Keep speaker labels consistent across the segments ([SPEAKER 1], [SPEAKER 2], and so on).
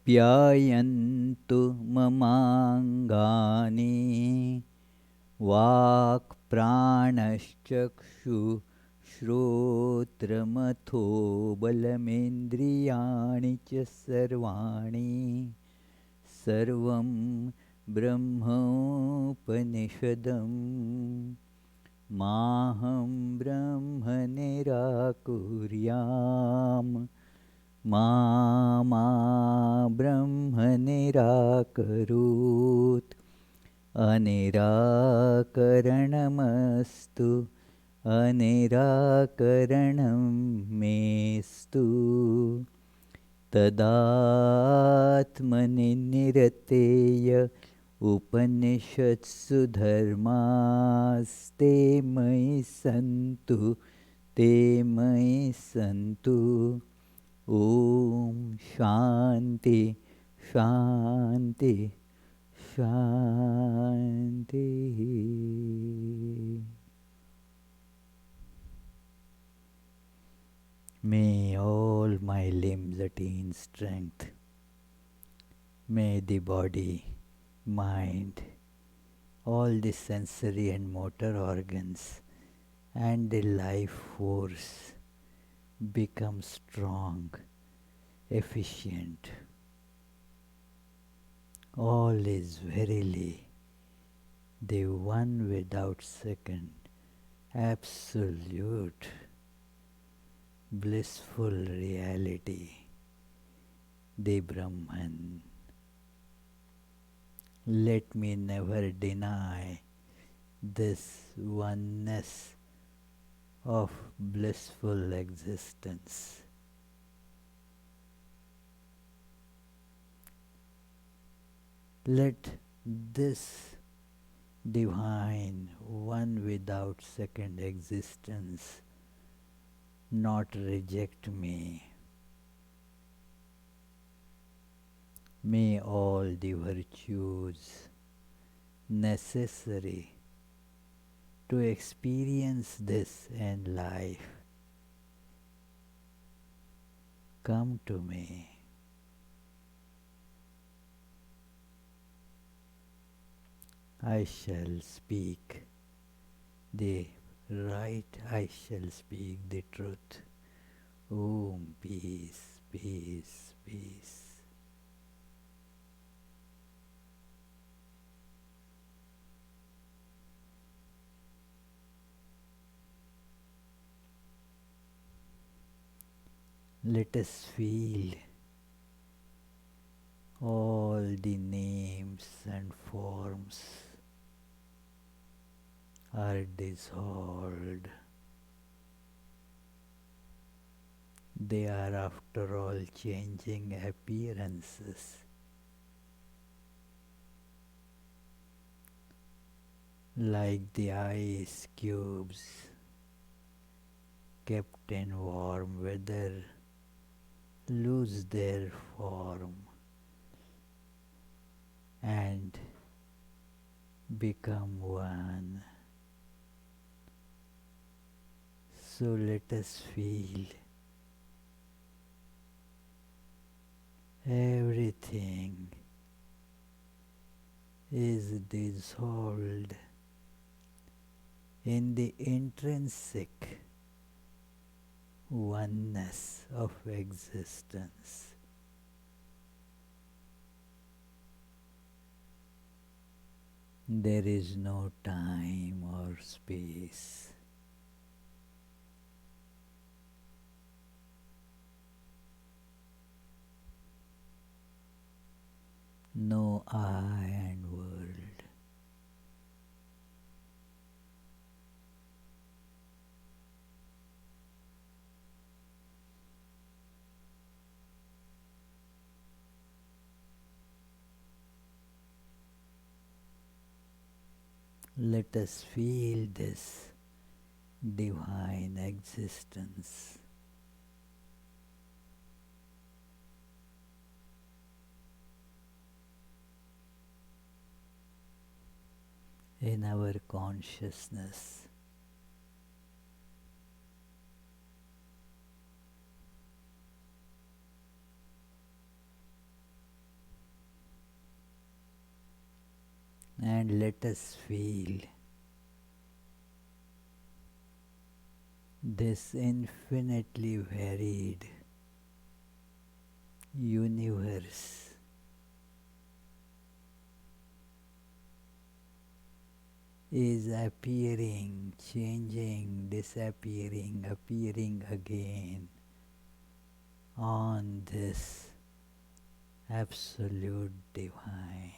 [SPEAKER 1] प्यायन्तु ममाङ्गानि वाक् प्राणश्चक्षु श्रोत्रमथो बलमेन्द्रियाणि च सर्वाणि सर्वं ब्रह्मोपनिषदम् माहं ब्रह्म निराकुर्याम् मा ब्रह्म निराकरोत् अनिराकरणमस्तु अनिराकरणं मेस्तु तदात्मनि निरतेय उपनिषत्सु धर्मास्ते मयि सन्तु ते मयि सन्तु। ॐ शान्ति शान्ति शान्तिः। May all my limbs attain strength. May the body, mind, all the sensory and motor organs and the life force become strong, efficient. All is verily the one without second, absolute, blissful reality, the Brahman. Let me never deny this oneness of blissful existence. Let this divine one without second existence not reject me. May all the virtues necessary to experience this in life come to me. I shall speak the right, I shall speak the truth. Om, peace, peace, peace. Let us feel all the names and forms are dissolved. They are after all changing appearances. Like the ice cubes kept in warm weather lose their form and become one. So let us feel everything is dissolved in the intrinsic oneness of existence. There is no time or space. No I and world. Let us feel this divine existence. In our consciousness. and let us feel this infinitely varied universe is appearing, changing, disappearing, appearing again on this absolute divine.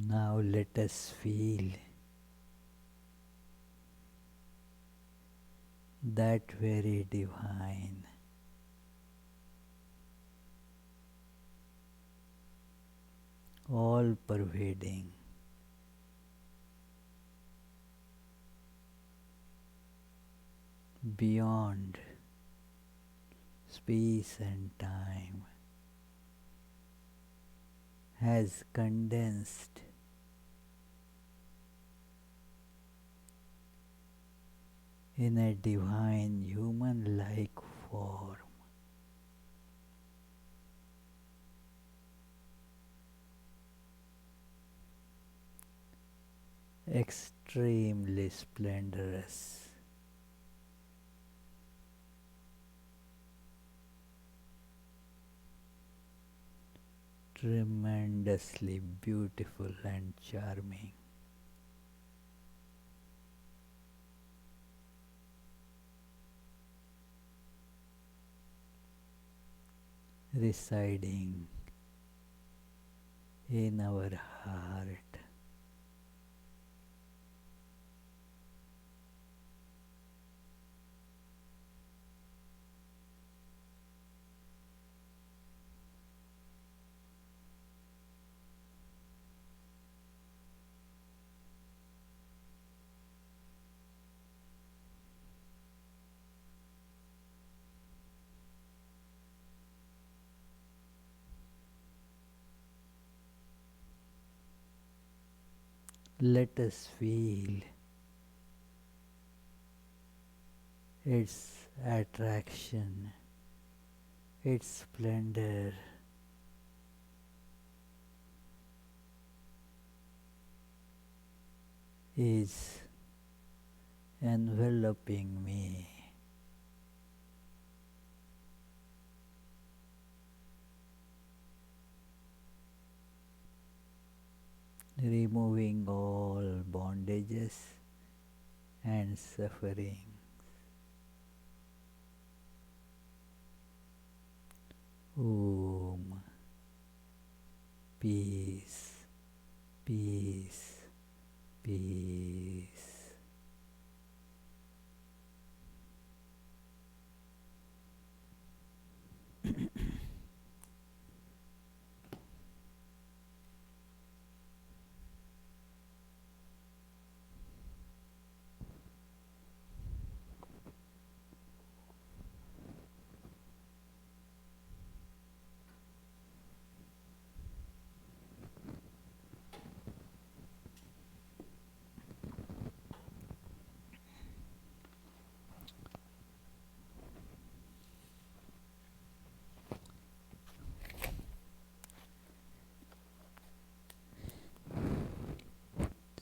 [SPEAKER 1] Now let us feel that very divine, all pervading, beyond space and time, has condensed in a divine human-like form, extremely splendorous, tremendously beautiful and charming. Residing in our heart. Let us feel its attraction, its splendor, is enveloping me. Removing all bondages and suffering. Om. Peace, peace, peace.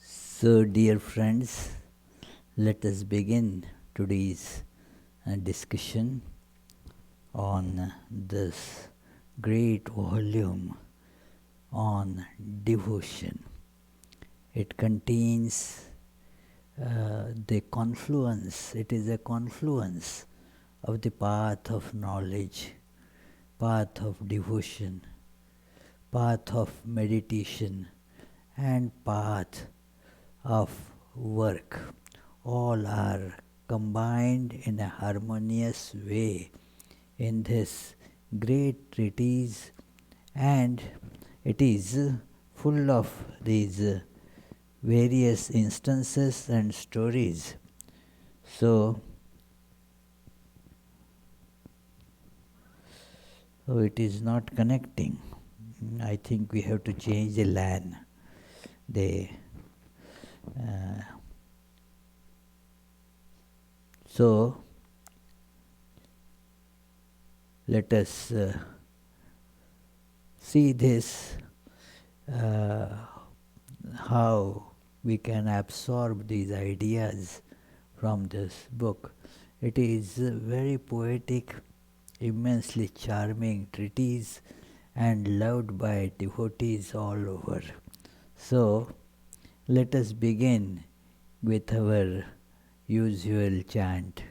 [SPEAKER 1] So, dear friends, let us begin today's discussion on this great volume on devotion. It contains the confluence, it is a confluence of the path of knowledge, path of devotion, path of meditation, and path of work. All are combined in a harmonious way in this great treatise, and it is full of these various instances and stories. So it is not connecting. I think we have to change the LAN. So let us see this, how we can absorb these ideas from this book. It is a very poetic, immensely charming treatise and loved by devotees all over. So let us begin with our usual chant.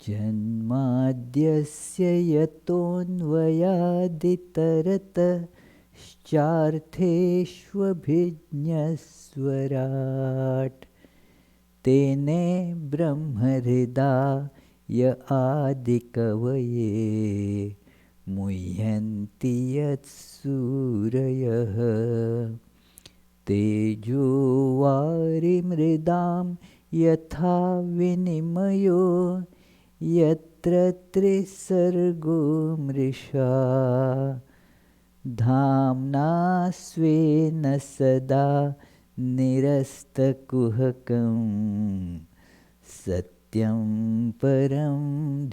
[SPEAKER 1] जन्माद्यस्य यतोऽन्वयादितरतश्चार्थेष्वभिज्ञस्वराट् तेने ब्रह्महृदाय आदिकवये मुह्यन्ति यत्सूरयः तेजोवारिमृदां यथा विनिमयो यत्र त्रिसर्गो मृषा धाम्ना स्वेन सदा निरस्तकुहकं सत्यं परं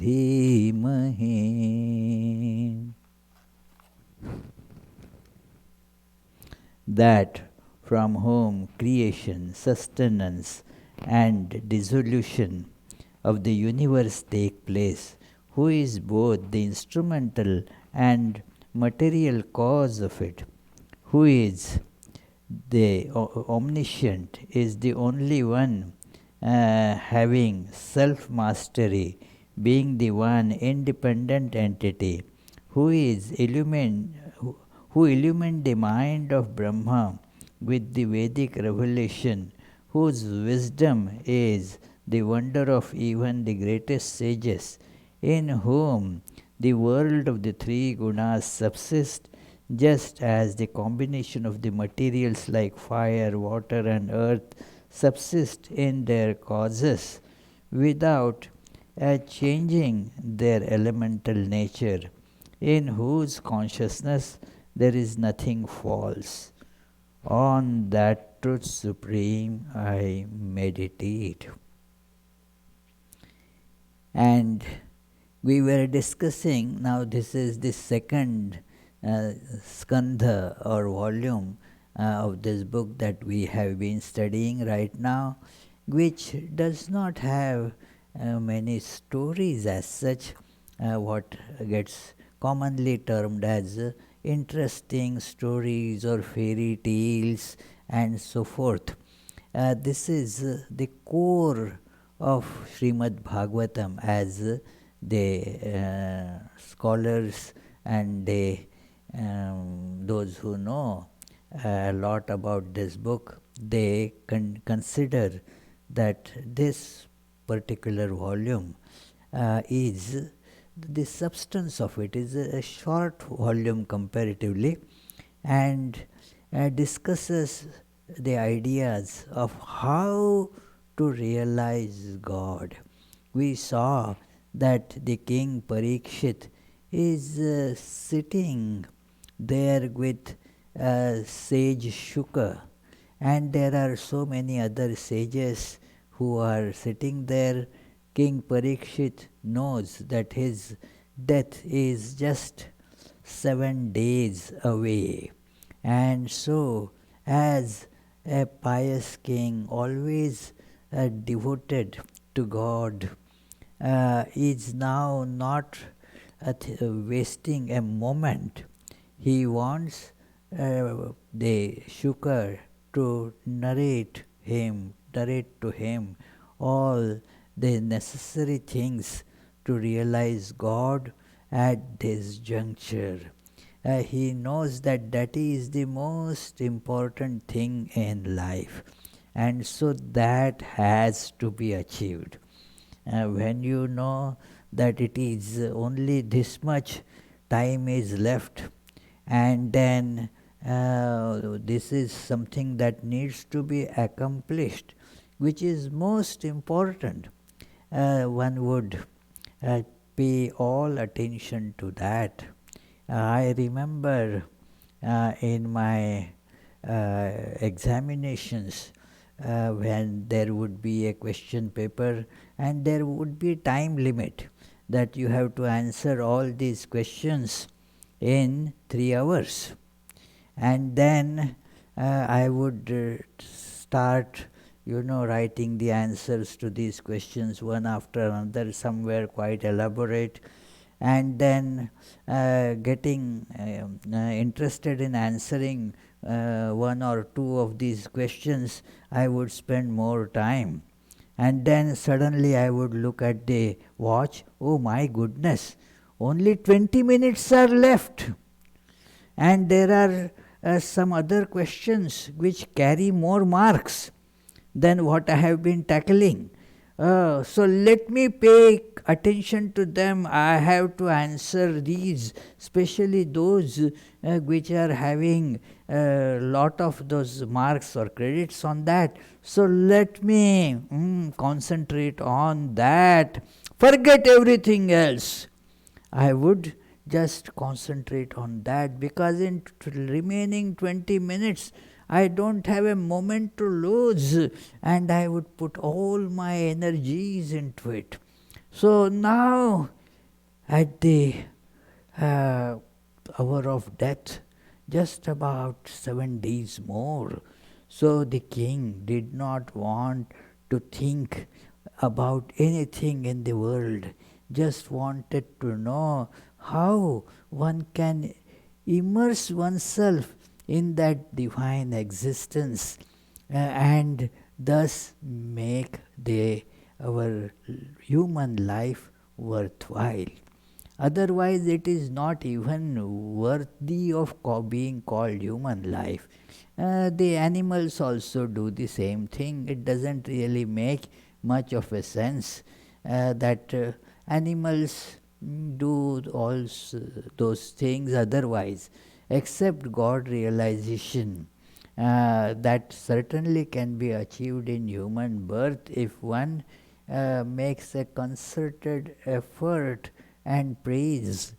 [SPEAKER 1] धीमहि. That from whom creation, sustenance and dissolution of the universe take place, who is both the instrumental and material cause of it, who is the omniscient, is the only one having self-mastery, being the one independent entity, who illumined the mind of Brahma with the Vedic revelation, whose wisdom is the wonder of even the greatest sages, in whom the world of the three gunas subsists, just as the combination of the materials like fire, water and earth subsist in their causes without changing their elemental nature, in whose consciousness there is nothing false. On that truth supreme I meditate. And we were discussing, now this is the second skandha or volume of this book that we have been studying right now, which does not have many stories as such, what gets commonly termed as interesting stories or fairy tales and so forth. This is the core of Srimad Bhagavatam, as the scholars and those who know a lot about this book, they consider that this particular volume is the substance of it is a short volume comparatively, and discusses the ideas of how to realize God. We saw that the king Pariksit is sitting there with sage Shuka, and there are so many other sages who are sitting there. King Pariksit knows that his death is just 7 days away, and so as a pious king, always devoted to God, is now not wasting a moment. He wants the Shuka to narrate to him all the necessary things to realize God at this juncture. He knows that that is the most important thing in life, and so that has to be achieved. When you know that it is only this much time is left, and then this is something that needs to be accomplished, which is most important. One would pay all attention to that. I remember in my examinations, when there would be a question paper and there would be time limit that you have to answer all these questions in 3 hours. And then I would start writing the answers to these questions one after another, somewhere quite elaborate, and then getting interested in answering one or two of these questions, I would spend more time. And then suddenly I would look at the watch. Oh my goodness, only 20 minutes are left. And there are some other questions which carry more marks than what I have been tackling. So let me pay attention to them. I have to answer these, especially those which are having a lot of those marks or credits on that. So let me concentrate on that. Forget everything else. I would just concentrate on that, because in remaining 20 minutes I don't have a moment to lose, and I would put all my energies into it. So now, at the hour of death, just about 7 days more. So the king did not want to think about anything in the world, just wanted to know how one can immerse oneself in that divine existence and thus make our human life worthwhile. Otherwise, it is not even worthy of being called human life. The animals also do the same thing. It doesn't really make much of a sense that animals do all those things otherwise, except God realization. That certainly can be achieved in human birth if one makes a concerted effort and prays,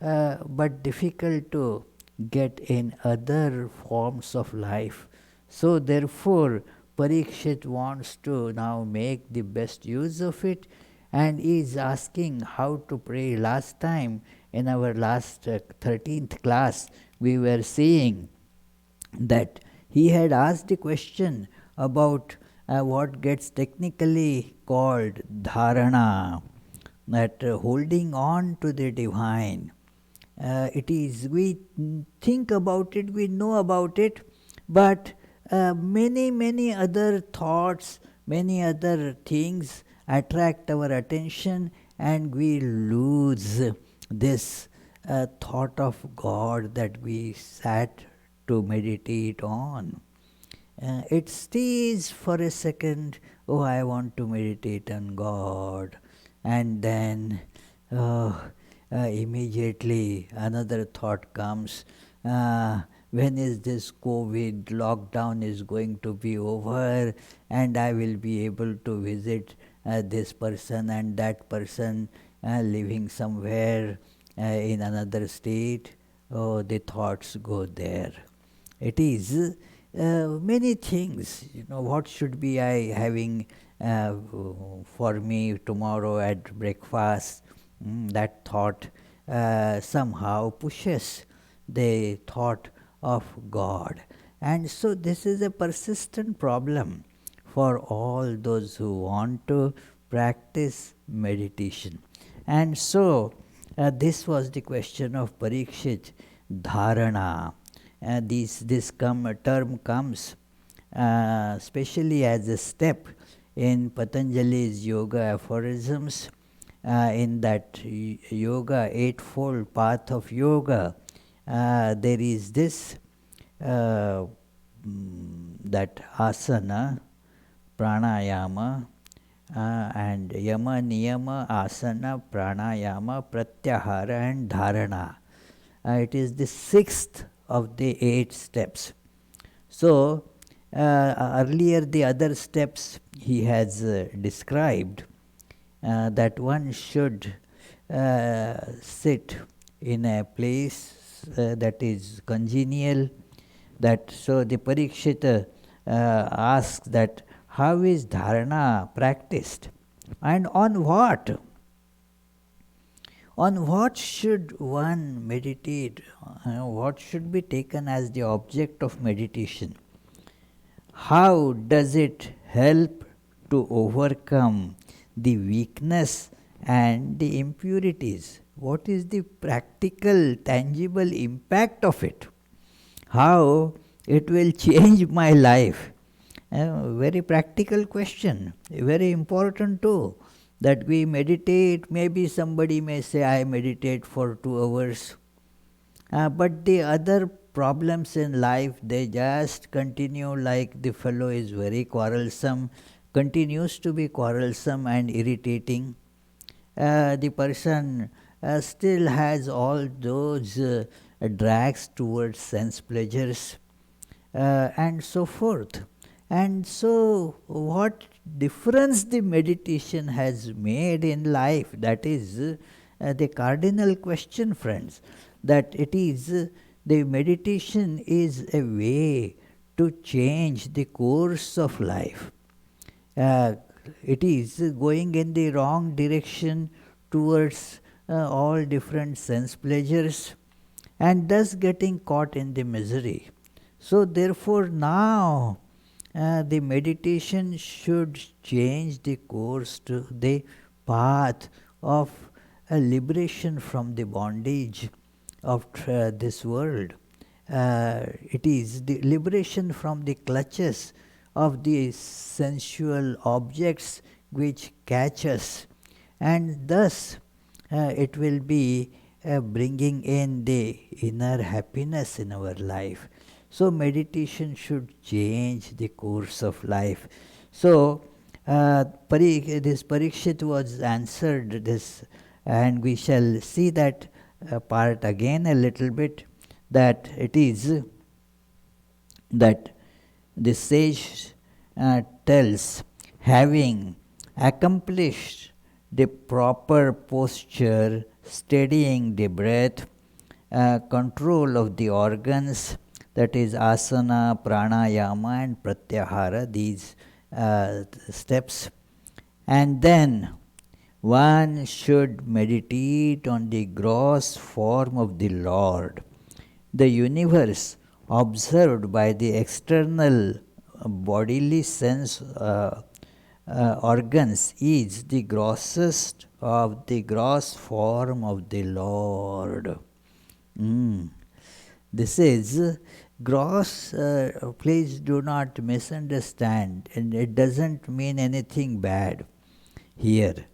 [SPEAKER 1] but difficult to get in other forms of life. So therefore, Pariksit wants to now make the best use of it, and is asking how to pray. Last time in our last 13th class, we were seeing that he had asked a question about what gets technically called Dharana, that holding on to the divine. It is, we think about it, we know about it, but many other thoughts, many other things attract our attention, and we lose this thought of God that we sat to meditate on. It stays for a second. Oh, I want to meditate on God. And then immediately another thought comes. When is this COVID lockdown is going to be over, and I will be able to visit this person and that person living somewhere in another state? Oh, the thoughts go there. It is many things. What should be I having for me tomorrow at breakfast? That thought somehow pushes the thought of God. And so this is a persistent problem for all those who want to practice meditation. And so this was the question of Pariksit, Dharana. This term comes especially as a step in Patanjali's yoga aphorisms, in that yoga, eightfold path of yoga. There is this, that asana, pranayama, and yama, niyama, asana, pranayama, pratyahara and dharana. It is the sixth of the 8 steps. So, earlier the other steps he has described, that one should sit in a place that is congenial. That so the Pariksit asks that how is dharana practiced and on what? On what should one meditate? What should be taken as the object of meditation? How does it help to overcome the weakness and the impurities? What is the practical, tangible impact of it? How it will change my life? A very practical question, very important too. That we meditate, maybe somebody may say, I meditate for 2 hours. But the other problems in life, they just continue, like the fellow is very quarrelsome, continues to be quarrelsome and irritating. The person still has all those drags towards sense pleasures and so forth. And so, what difference the meditation has made in life? That is the cardinal question, friends. That it is the meditation is a way to change the course of life. It is going in the wrong direction towards all different sense pleasures and thus getting caught in the misery. So, therefore, now the meditation should change the course to the path of a liberation from the bondage of this world. It is the liberation from the clutches of the sensual objects which catch us, and thus it will be bringing in the inner happiness in our life. So, meditation should change the course of life. So, this Pariksit was answered this, and we shall see that part again a little bit, that it is that the sage tells, having accomplished the proper posture, steadying the breath, control of the organs, that is asana, pranayama and pratyahara, these steps, and then one should meditate on the gross form of the Lord. The universe observed by the external bodily sense organs is the grossest of the gross form of the Lord. This is gross, please do not misunderstand, and it doesn't mean anything bad here.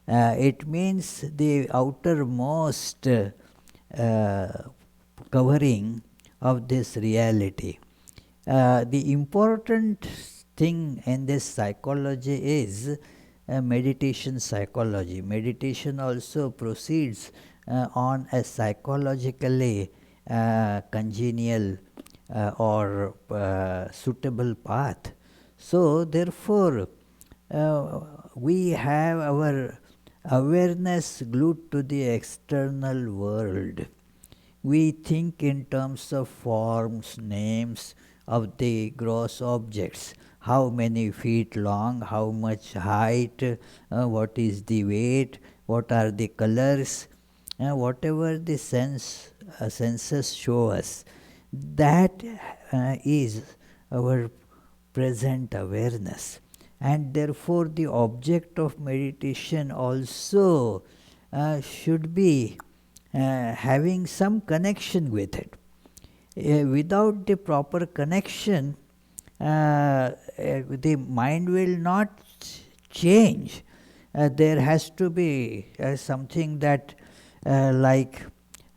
[SPEAKER 1] It means the outermost covering of this reality. The important thing in this psychology is meditation psychology. Meditation also proceeds on a psychologically congenial or suitable path. So, therefore, we have our awareness glued to the external world. We think in terms of forms, names of the gross objects. How many feet long, how much height, what is the weight, what are the colors, whatever the senses show us. That is our present awareness. And therefore the object of meditation also should be having some connection with it. Without the proper connection, the mind will not change. There has to be something that like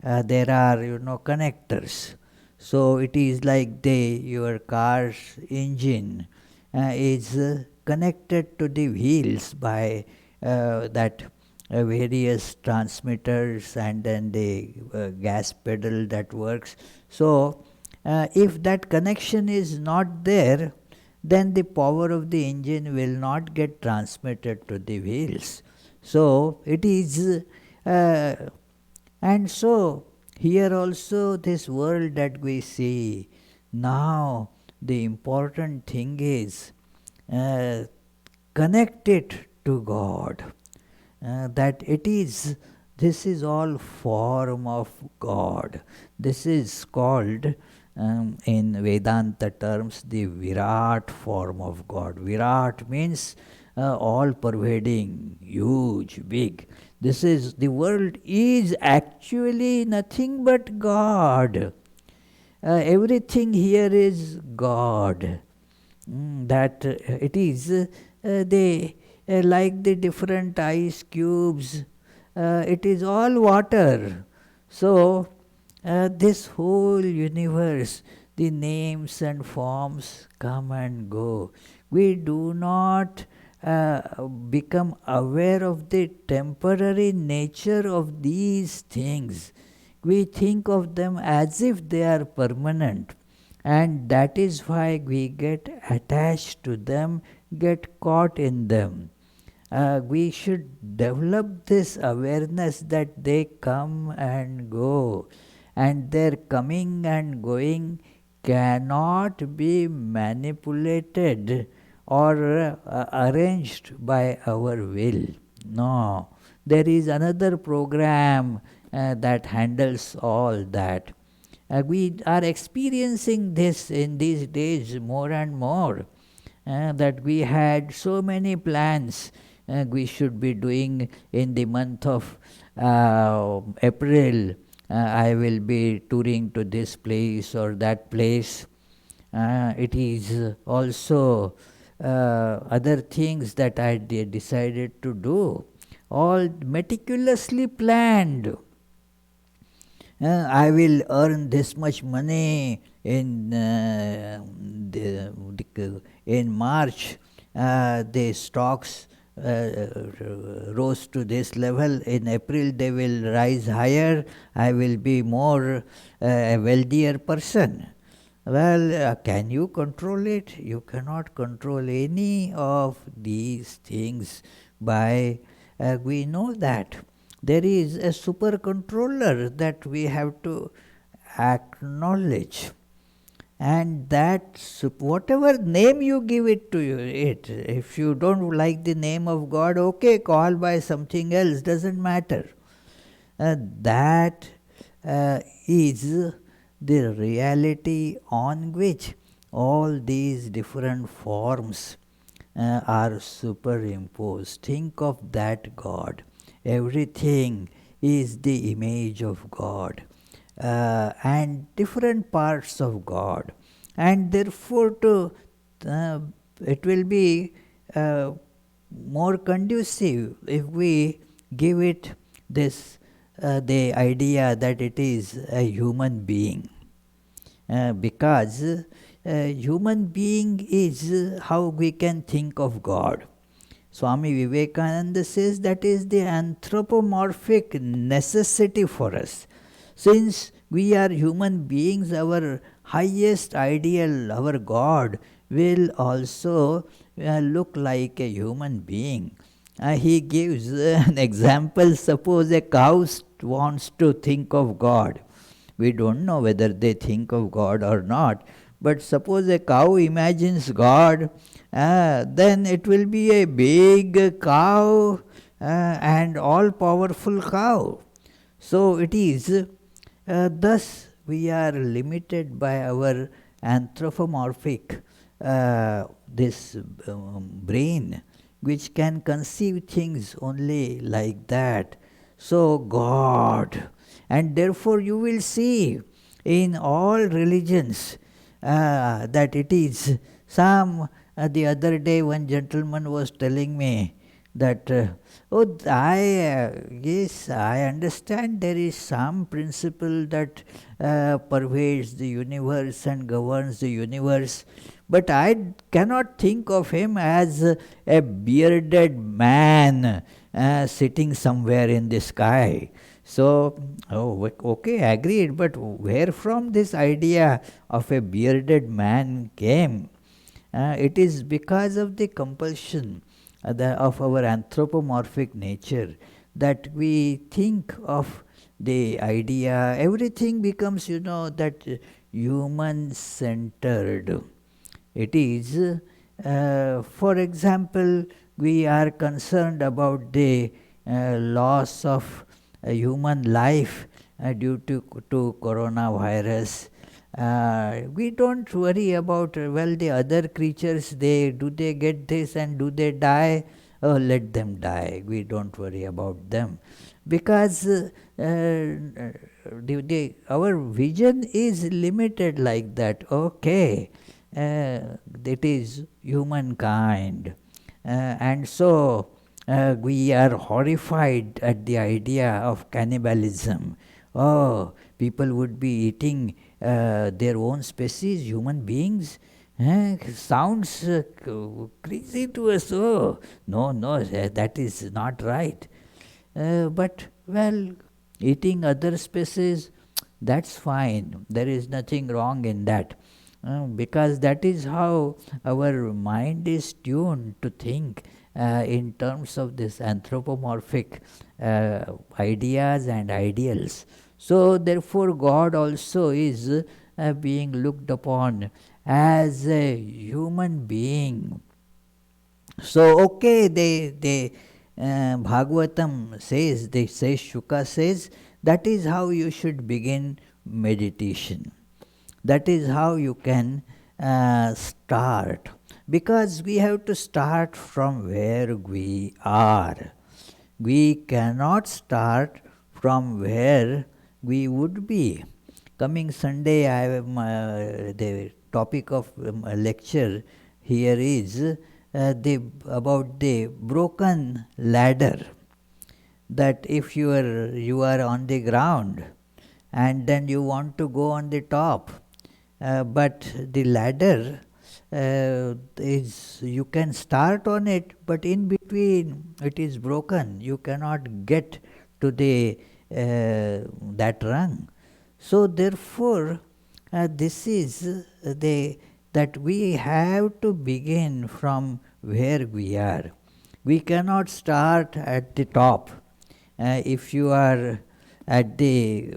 [SPEAKER 1] there are connectors. So it is like your car's engine is connected to the wheels by that various transmitters and then the gas pedal that works. So if that connection is not there, then the power of the engine will not get transmitted to the wheels. So it is, and so here also this world that we see now, the important thing is connect it to God. That it is, this is all form of God. This is called in Vedanta terms the Virat form of God. Virat means all pervading, huge, big. This is, the world is actually nothing but God. Everything here is God. That it is, they like the different ice cubes, it is all water. So this whole universe, the names and forms come and go. We do not become aware of the temporary nature of these things. We think of them as if they are permanent, and that is why we get attached to them, get caught in them. We should develop this awareness that they come and go, and their coming and going cannot be manipulated or arranged by our will. No, there is another program that handles all that. We are experiencing this in these days more and more, that we had so many plans we should be doing in the month of April. I will be touring to this place or that place. It is also other things that I decided to do, all meticulously planned. I will earn this much money in in March. The stocks rose to this level. In April they will rise higher. I will be more a wealthier person. Well, can you control it? You cannot control any of these things by, we know that. There is a super controller that we have to acknowledge. And that, whatever name you give it to it, if you don't like the name of God, okay, call by something else, doesn't matter. That is the reality on which all these different forms are superimposed. Think of that God. Everything is the image of God, and different parts of God, and therefore it will be more conducive if we give it this the idea that it is a human being, because human being is how we can think of God. Swami Vivekananda says that is the anthropomorphic necessity for us. Since we are human beings, our highest ideal, our God, will also look like a human being. He gives an example. Suppose a cow wants to think of God. We don't know whether they think of God or not. But suppose a cow imagines God, then it will be a big cow and all-powerful cow. So it is, thus we are limited by our anthropomorphic this brain, which can conceive things only like that. So God, and therefore you will see in all religions that it is some, the other day one gentleman was telling me that yes, I understand there is some principle that pervades the universe and governs the universe, but I cannot think of him as a bearded man sitting somewhere in the sky. So, okay, agreed, but where from this idea of a bearded man came? It is because of the compulsion of our anthropomorphic nature that we think of the idea, everything becomes, that human centered. It is, for example, we are concerned about the loss of human life due to coronavirus. We don't worry about the other creatures. They get this and do they die? Oh, let them die. We don't worry about them because our vision is limited like that. Okay, that is humankind, and so we are horrified at the idea of cannibalism. Oh, people would be eating their own species, human beings. Sounds crazy to us. Oh, no, no, that is not right. But, eating other species, that's fine. There is nothing wrong in that. Because that is how our mind is tuned to think in terms of this anthropomorphic ideas and ideals. So, therefore, God also is being looked upon as a human being. So, okay, Bhagavatam says, Shuka says, that is how you should begin meditation. That is how you can start. Because we have to start from where we are. We cannot start from where we would be. Coming Sunday, I have the topic of a lecture here is about the broken ladder. That if you are on the ground and then you want to go on the top, but the ladder is, you can start on it, but in between it is broken. You cannot get to the that rung. So therefore, this is that we have to begin from where we are. We cannot start at the top. If you are at the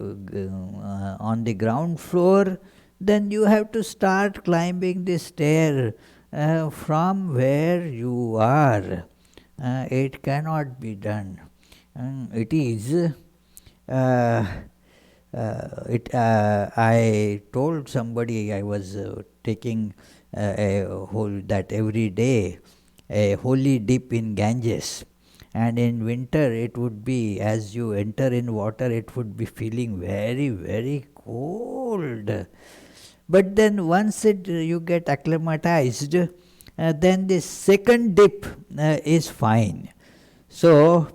[SPEAKER 1] on the ground floor, then you have to start climbing the stair from where you are. It cannot be done. It is. I told somebody I was taking a whole that every day a holy dip in Ganges, and in winter it would be, as you enter in water, it would be feeling very, very cold. But then once you get acclimatized, then the second dip is fine. So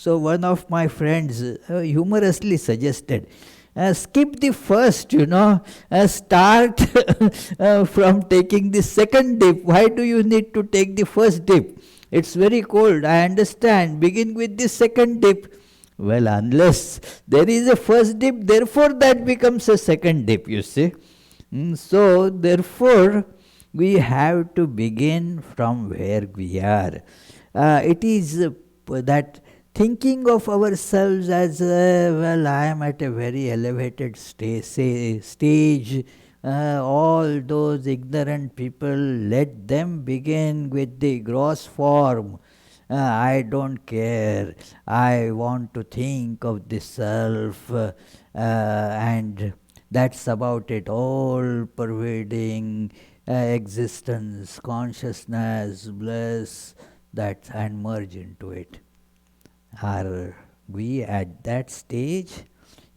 [SPEAKER 1] one of my friends humorously suggested, skip the first, start from taking the second dip. Why do you need to take the first dip? It's very cold, I understand. Begin with the second dip. Well, unless there is a first dip, therefore that becomes a second dip, you see. So, therefore, we have to begin from where we are. It is that thinking of ourselves as, I am at a very elevated stage. All those ignorant people, let them begin with the gross form. I don't care. I want to think of the self, and that's about it. All pervading existence, consciousness, bliss, that, and merge into it. Are we at that stage?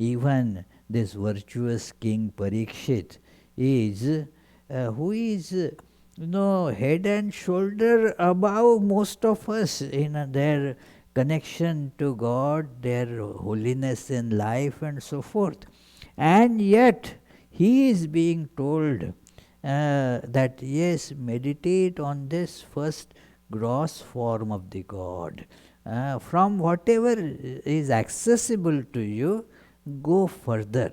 [SPEAKER 1] Even this virtuous king Pariksit is who is head and shoulder above most of us in their connection to God, their holiness in life, and so forth. And yet, he is being told that yes, meditate on this first gross form of the God. From whatever is accessible to you, go further.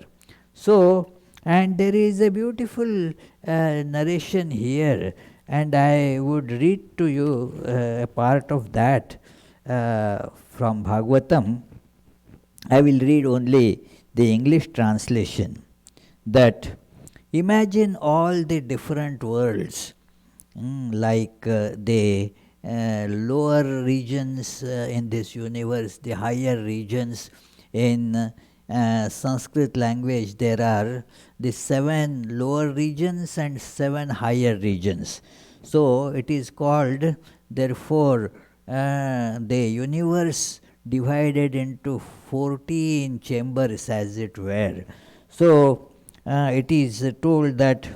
[SPEAKER 1] So, and there is a beautiful narration here, and I would read to you a part of that from Bhagavatam. I will read only the English translation. That imagine all the different worlds, like the lower regions in this universe, the higher regions. In Sanskrit language, there are the 7 lower regions and 7 higher regions. So it is called, therefore, the universe divided into 14 chambers, as it were. So it is told that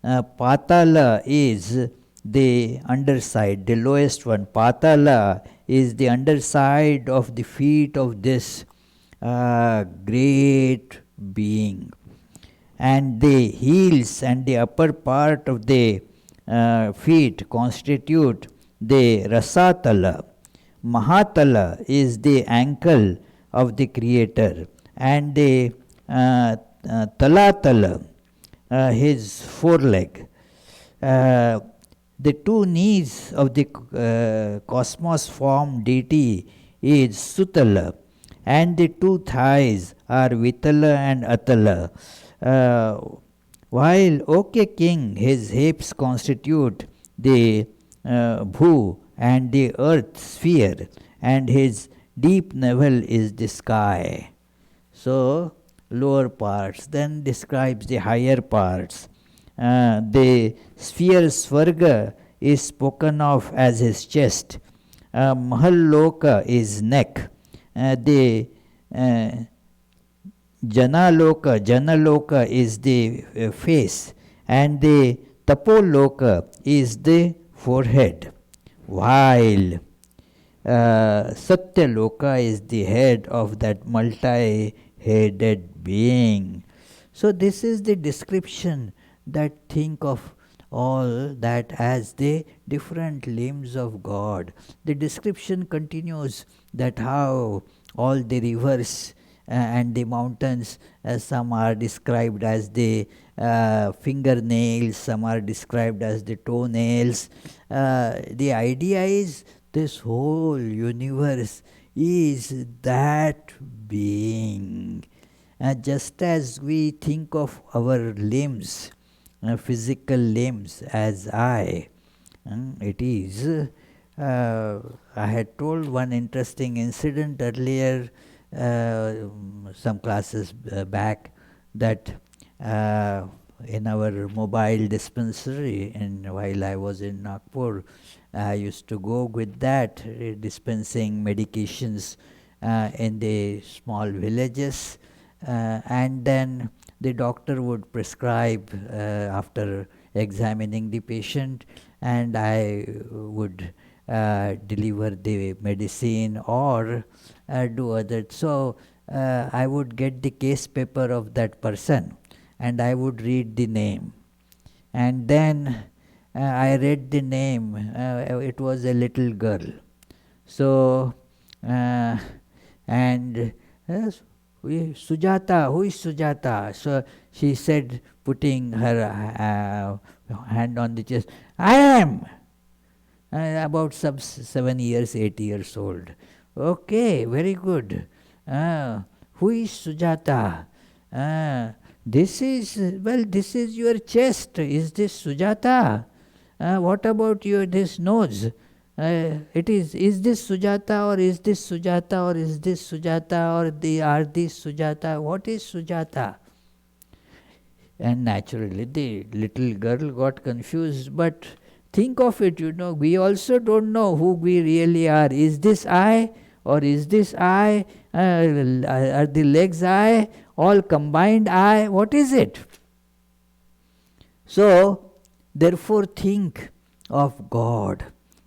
[SPEAKER 1] Patala is the underside, the lowest one. Patala is the underside of the feet of this great being. And the heels and the upper part of the feet constitute the Rasatala. Mahatala is the ankle of the Creator, and the Talatala, his foreleg. The 2 knees of the cosmos form deity is Sutala, and the 2 thighs are Vitala and Atala. While, O king, his hips constitute the Bhu and the earth sphere, and his deep navel is the sky. So, lower parts, then describes the higher parts. The sphere Swarga is spoken of as his chest. Mahalloka is neck. The Janaloka is the face, and the Tapoloka is the forehead, while Satyaloka is the head of that multi-headed being. So this is the description, that think of all that as the different limbs of God. The description continues, that how all the rivers and the mountains, some are described as the fingernails, some are described as the toenails. The idea is, this whole universe is that being. Just as we think of our limbs, physical limbs, as I, it is. I had told one interesting incident earlier, some classes back, that in our mobile dispensary, and while I was in Nagpur, I used to go with that, dispensing medications in the small villages, and then the doctor would prescribe after examining the patient, and I would deliver the medicine or do other. So I would get the case paper of that person, and I would read the name, and then I read the name. It was a little girl. So and Sujata, who is Sujata? So she said, putting her hand on the chest, I am. About 7 years, 8 years old. Okay, very good. Who is Sujata? This is your chest. Is this Sujata? What about this nose? Is this Sujata, or is this Sujata, or is this Sujata, or are these Sujata? What is Sujata? And naturally the little girl got confused, but think of it, we also don't know who we really are. Is this I, or is this I? Are the legs I? All combined I? What is it? So Therefore think of God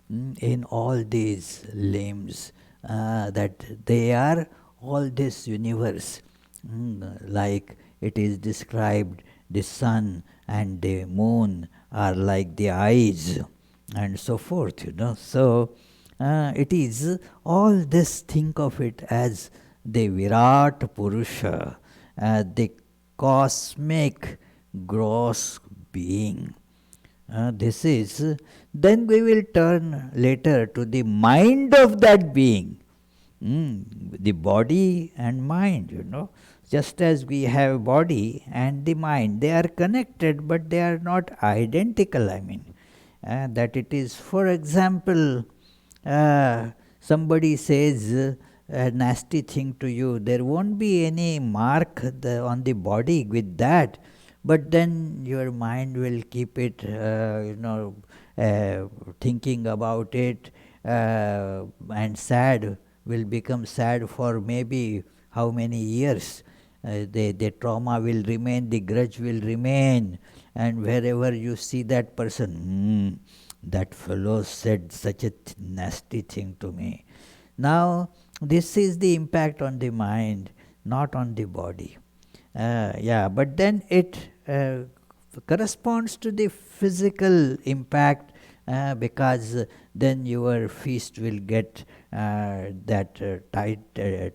[SPEAKER 1] in all these limbs, that they are all this universe, like it is described, the sun and the moon are like the eyes, and so forth, So it is all this, think of it as the Virat Purusha, the cosmic gross being. This is, then we will turn later to the mind of that being. The body and mind, just as we have body and the mind, they are connected, but they are not identical. I mean, that it is, for example, somebody says a nasty thing to you, there won't be any mark on the body with that, but then your mind will keep it, thinking about it, and sad, will become sad for maybe how many years. The trauma will remain, the grudge will remain, and wherever you see that person, that fellow said such a nasty thing to me. Now, this is the impact on the mind, not on the body. But then it corresponds to the physical impact, because then your feast will get that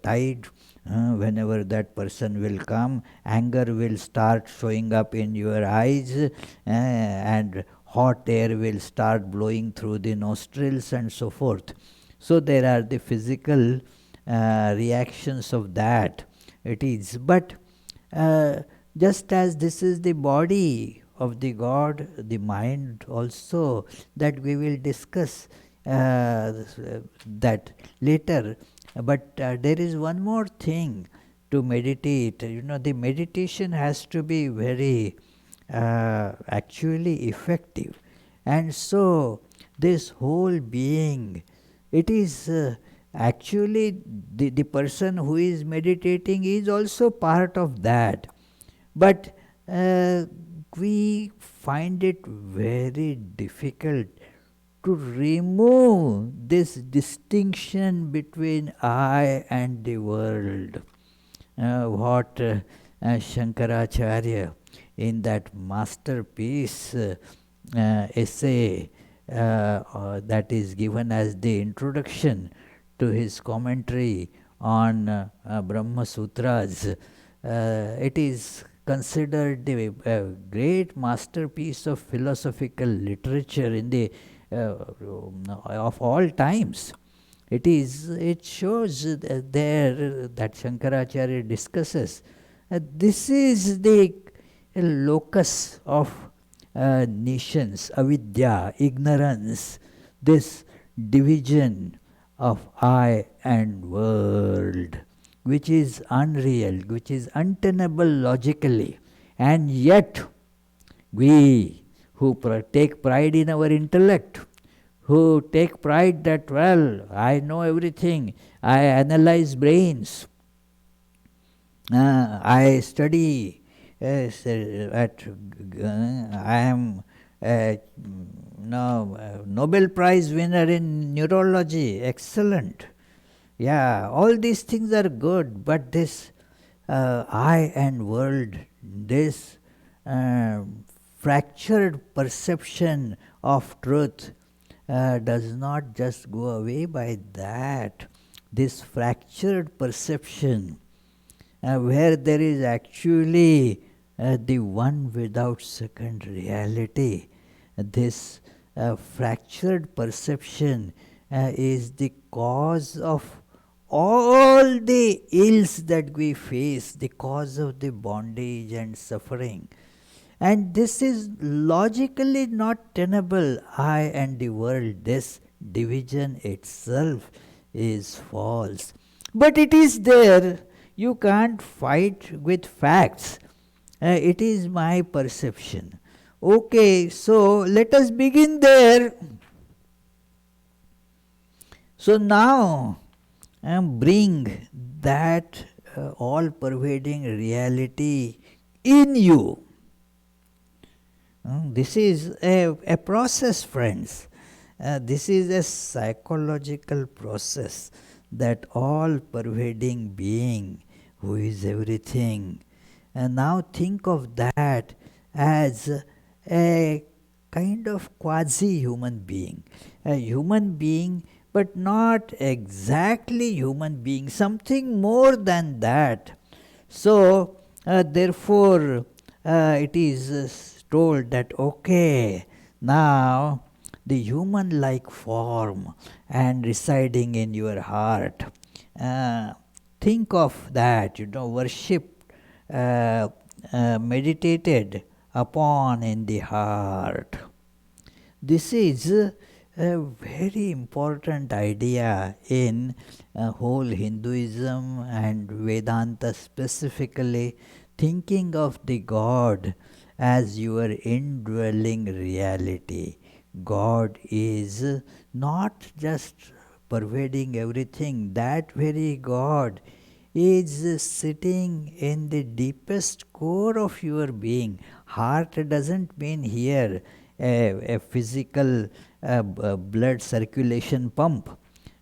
[SPEAKER 1] tide. Whenever that person will come, anger will start showing up in your eyes, and hot air will start blowing through the nostrils, and so forth. So there are the physical reactions of that. It is, but just as this is the body of the God, the mind also, that we will discuss that later. But there is one more thing to meditate. The meditation has to be very actually effective. And so this whole being, it is actually the person who is meditating is also part of that. But we find it very difficult to remove this distinction between I and the world. What Shankaracharya in that masterpiece essay that is given as the introduction to his commentary on Brahma Sutras, it is considered the great masterpiece of philosophical literature in the of all times. It shows there that Shankaracharya discusses. This is the locus of nations, avidya, ignorance, this division of I and world, which is unreal, which is untenable logically. And yet, we who take pride in our intellect, who take pride that, well, I know everything, I analyze brains, I study, I am Nobel Prize winner in neurology, excellent. Yeah, all these things are good, but this I and world, this fractured perception of truth does not just go away by that. This fractured perception, where there is actually the one without second reality, this fractured perception is the cause of all the ills that we face, the cause of the bondage and suffering. And this is logically not tenable, I and the world. This division itself is false. But it is there. You can't fight with facts. It is my perception. Okay, so let us begin there. So now, bring that all-pervading reality in you. This is a process, friends. This is a psychological process that all pervading being who is everything. And now think of that as a kind of quasi human being. A human being, but not exactly human being, something more than that. So, therefore, it is told that okay, now the human like form and residing in your heart. Uh, think of that, worship meditated upon in the heart. This is a very important idea in whole Hinduism and Vedanta specifically, thinking of the God as your indwelling reality. God is not just pervading everything, that very God is sitting in the deepest core of your being. Heart doesn't mean here a physical blood circulation pump.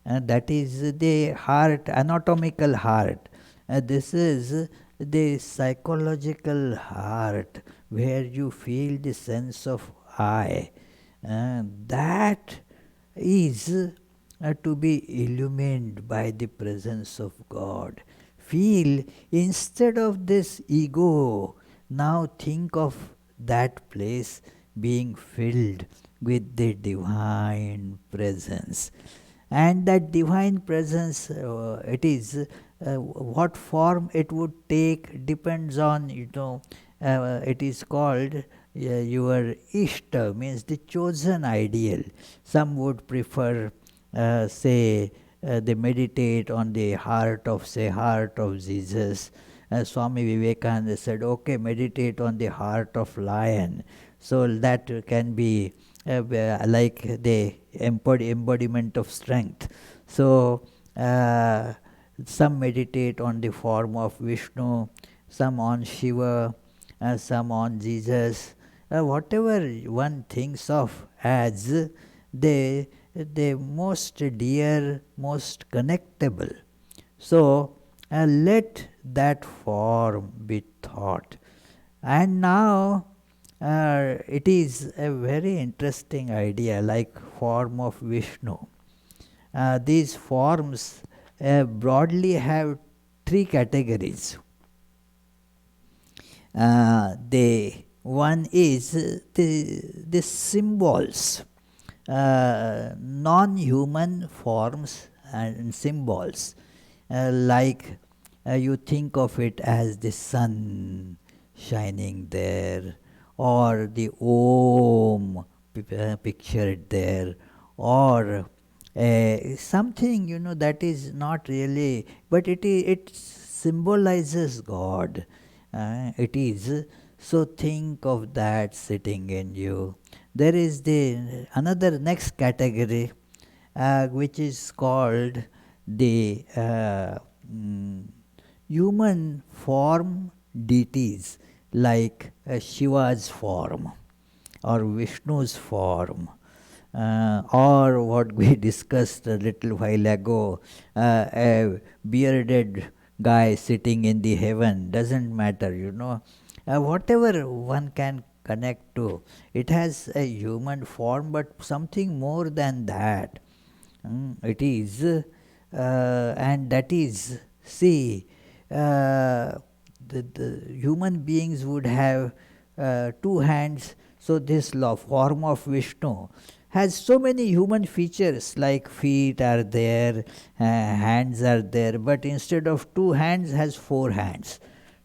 [SPEAKER 1] That is the heart, anatomical heart. This is the psychological heart where you feel the sense of I. That is to be illumined by the presence of God. Feel instead of this ego, now think of that place being filled with the divine presence. And that divine presence, it is what form it would take depends on, it is called your Ishta, means the chosen ideal. Some would prefer, say, they meditate on the heart of, say, heart of Jesus. Swami Vivekananda said, okay, meditate on the heart of lion. So that can be like the embodiment of strength. So some meditate on the form of Vishnu, some on Shiva, some on Jesus. Whatever one thinks of as the most dear, most connectable. So let that form be thought. And now it is a very interesting idea, like form of Vishnu. These forms broadly have three categories. One is the symbols, non-human forms and symbols, like you think of it as the sun shining there, or the Om pictured there, or something that is not really, but it symbolizes God. It is, so think of that sitting in you. There is the another next category, which is called the human form deities, like Shiva's form or Vishnu's form, or what we discussed a little while ago, a bearded guy sitting in the heaven, doesn't matter, whatever one can connect to. It has a human form, but something more than that. It is, and that is, see, the human beings would have two hands. So this form of Vishnu has so many human features, like feet are there, hands are there, but instead of two hands has four hands,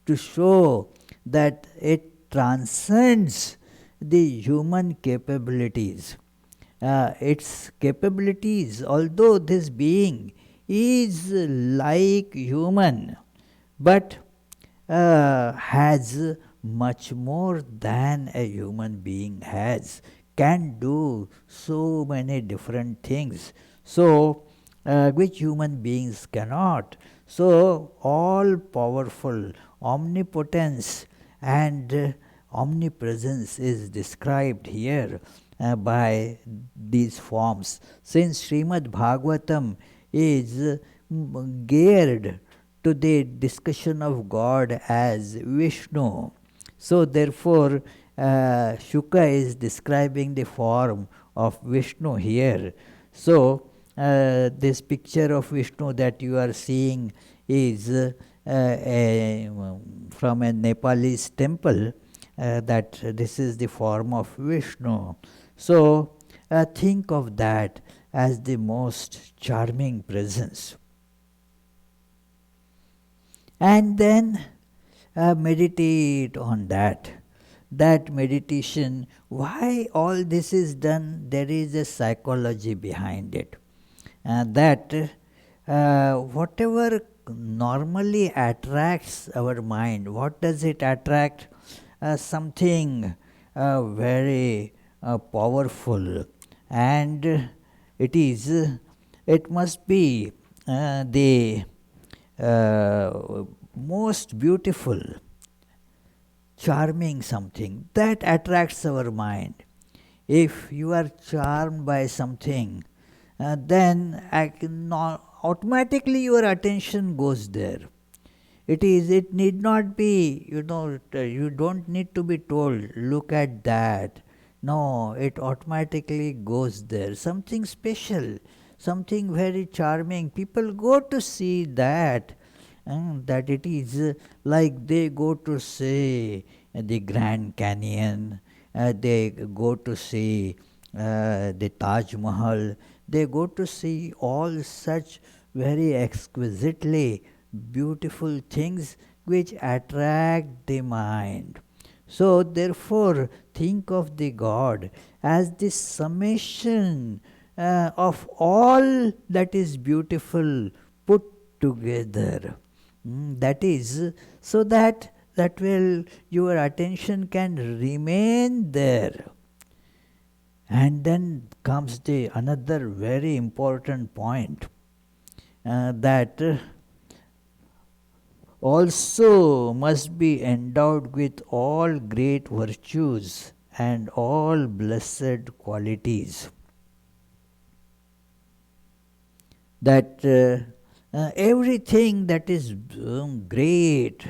[SPEAKER 1] to show that it transcends the human capabilities. Its capabilities, although this being is like human, but has much more than a human being has, can do so many different things, so which human beings cannot. So all powerful, omnipotence, and omnipresence is described here by these forms. Since Srimad Bhagavatam is geared to the discussion of God as Vishnu, so therefore Shuka is describing the form of Vishnu here. So this picture of Vishnu that you are seeing is from a Nepalese temple, that this is the form of Vishnu. So think of that as the most charming presence. And then meditate on that. That meditation, why all this is done, there is a psychology behind it. That whatever normally attracts our mind, what does it attract? Something very powerful, and it must be the most beautiful, charming something that attracts our mind. If you are charmed by something, then automatically your attention goes there. It need not be, you don't need to be told, look at that. No, it automatically goes there. Something special, something very charming. People go to see that. That it is like they go to see the Grand Canyon, they go to see the Taj Mahal, they go to see all such very exquisitely beautiful things which attract the mind. So therefore think of the God as the summation of all that is beautiful put together. That is, so that will your attention can remain there. And then comes the another very important point, that also must be endowed with all great virtues and all blessed qualities. That everything that is great,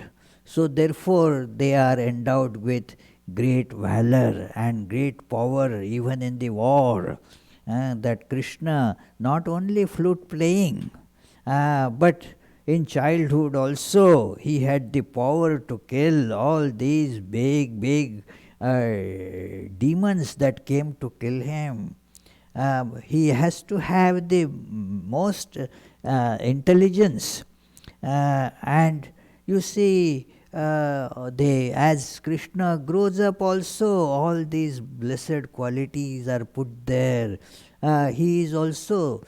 [SPEAKER 1] so therefore they are endowed with great valor and great power even in the war. That Krishna, not only flute playing, but in childhood also he had the power to kill all these big demons that came to kill him. He has to have the most intelligence, and you see as Krishna grows up also, all these blessed qualities are put there. He is also,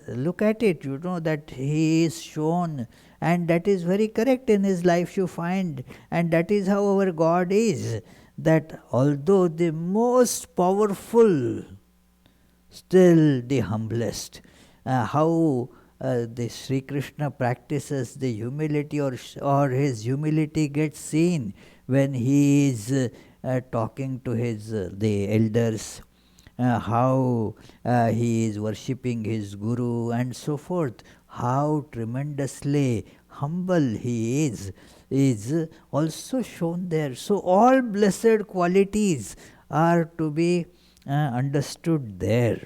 [SPEAKER 1] look at it, that he is shown, and that is very correct in his life you find, and that is how our God is, that although the most powerful, still the humblest. How the Sri Krishna practices the humility, or his humility gets seen when he is talking to his the elders, how he is worshipping his guru and so forth, how tremendously humble he is also shown there. So all blessed qualities are to be understood there.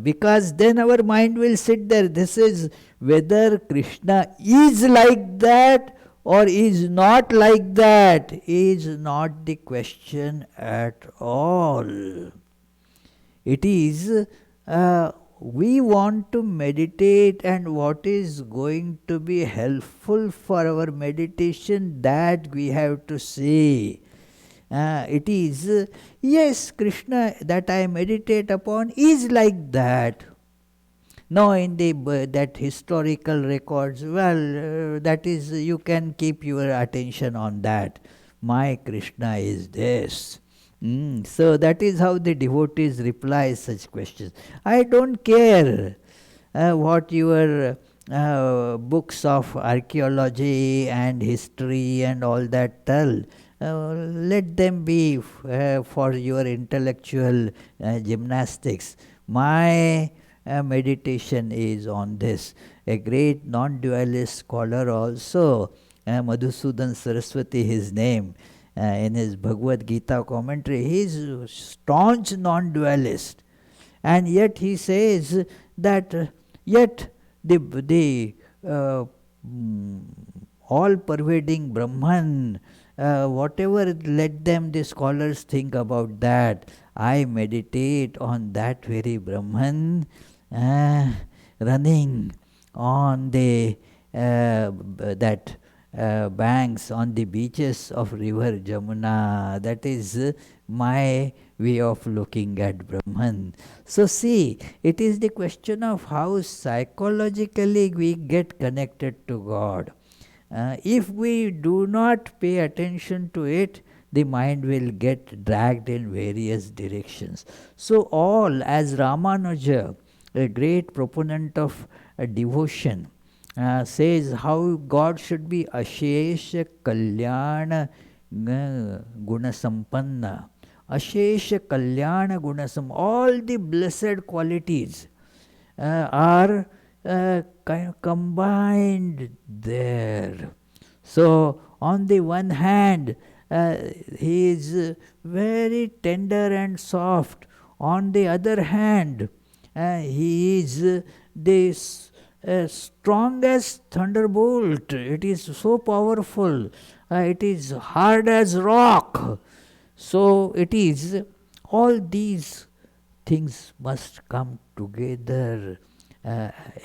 [SPEAKER 1] Because then our mind will sit there. This is whether Krishna is like that or is not like that is not the question at all. It is we want to meditate, and what is going to be helpful for our meditation, that we have to see. It is, yes, Krishna that I meditate upon is like that. No, in the that historical records, well, that is, you can keep your attention on that. My Krishna is this. So that is how the devotees reply such questions. I don't care what your books of archaeology and history and all that tell. let them be for your intellectual gymnastics. My meditation is on this. A great non-dualist scholar also, Madhusudan Saraswati his name, in his Bhagavad Gita commentary, he is a staunch non-dualist, and yet he says that yet the mm, all-pervading Brahman, whatever let them the scholars think about that, I meditate on that very Brahman running on the that banks, on the beaches of river Jamuna. That is my way of looking at Brahman. So see, it is the question of how psychologically we get connected to God. If we do not pay attention to it, the mind will get dragged in various directions. So all, as Ramanuja, a great proponent of devotion, says how God should be Ashesha Kalyana Gunasampanna. Ashesha Kalyana Gunasam. All the blessed qualities are combined there. So, on the one hand, he is very tender and soft. On the other hand, he is the strongest thunderbolt. It is so powerful. It is hard as rock. So it is all these things must come together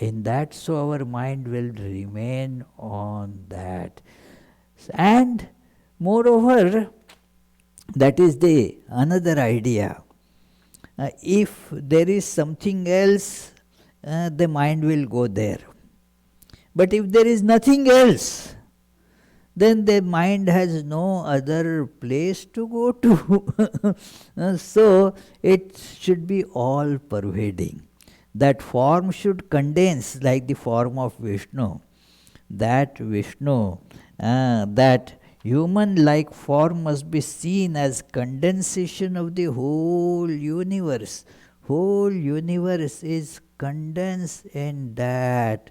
[SPEAKER 1] in that, so our mind will remain on that. And moreover, that is the another idea. If there is something else, the mind will go there. But if there is nothing else, then the mind has no other place to go to. So it should be all pervading. That form should condense like the form of Vishnu. That Vishnu, that human-like form must be seen as condensation of the whole universe. Whole universe is condensed in that.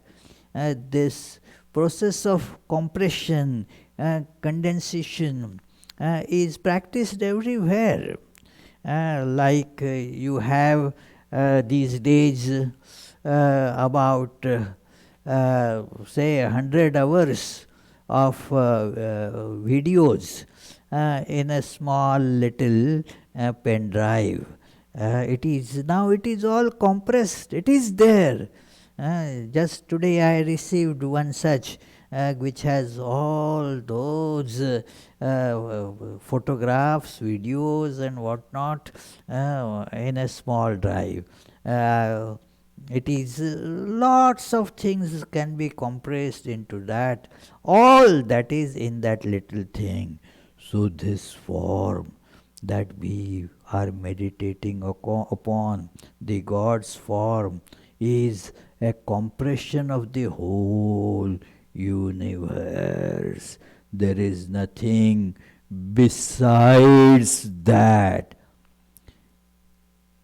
[SPEAKER 1] This process of compression, condensation is practiced everywhere. Like you have these days about say 100 hours of videos in a small little pen drive. It is all compressed. It is there. Just today I received one such which has all those photographs, videos and whatnot in a small drive. It is lots of things can be compressed into that. All that is in that little thing. So this form that we are meditating upon, the God's form, is a compression of the whole universe. There is nothing besides that.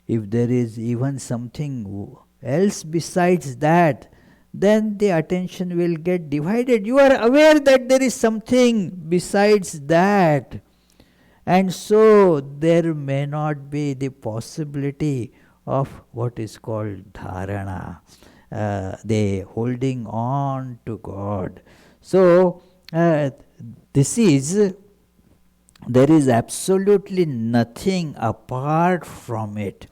[SPEAKER 1] If there is even something else besides that, then the attention will get divided. You are aware that there is something besides that. And so there may not be the possibility of what is called Dharana, the holding on to God. So this is, there is absolutely nothing apart from it.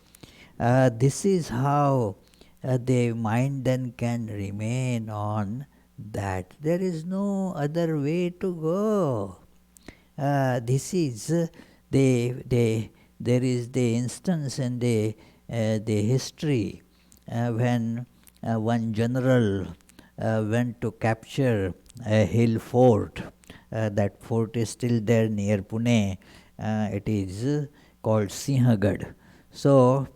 [SPEAKER 1] This is how the mind then can remain on that. There is no other way to go. This is there is the instance in the history when one general went to capture a hill fort. That fort is still there near Pune. It is called Sinhagad. So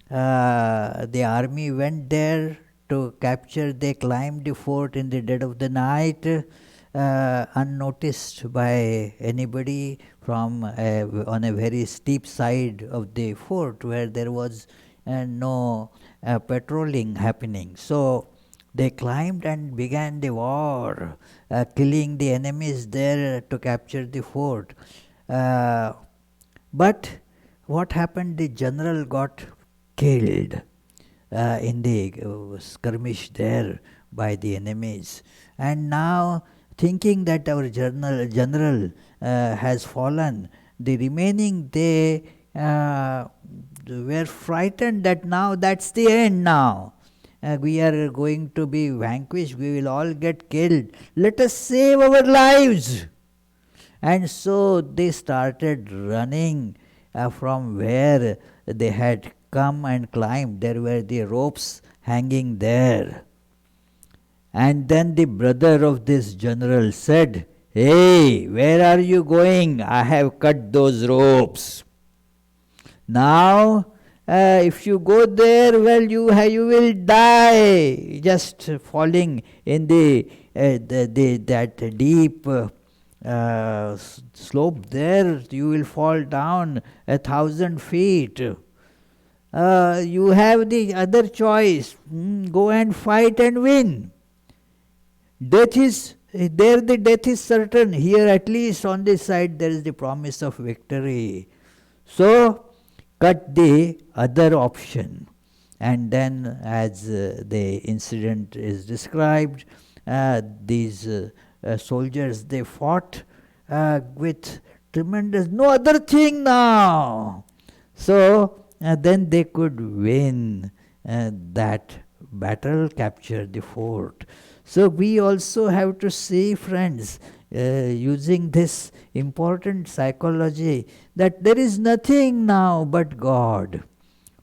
[SPEAKER 1] the army went there to capture. They climbed the fort in the dead of the night, unnoticed by anybody. from on a very steep side of the fort where there was no patrolling happening. So they climbed and began the war, killing the enemies there to capture the fort. Uh, but what happened? The general got killed in the skirmish there by the enemies. And now, thinking that our general has fallen, the remaining they were frightened that now that's the end now. We are going to be vanquished, we will all get killed. Let us save our lives. And so they started running from where they had come and climbed. There were the ropes hanging there. And then the brother of this general said, "Hey, where are you going? I have cut those ropes. Now, if you go there, well, you will die, just falling in that deep slope there. You will fall down 1,000 feet. You have the other choice. Go and fight and win. Death is there. The death is certain. Here, at least on this side, there is the promise of victory. So cut the other option." And then, as the incident is described, these soldiers, they fought with tremendous, no other thing now. So then they could win that battle, capture the fort. So we also have to see, friends, using this important psychology, that there is nothing now but God.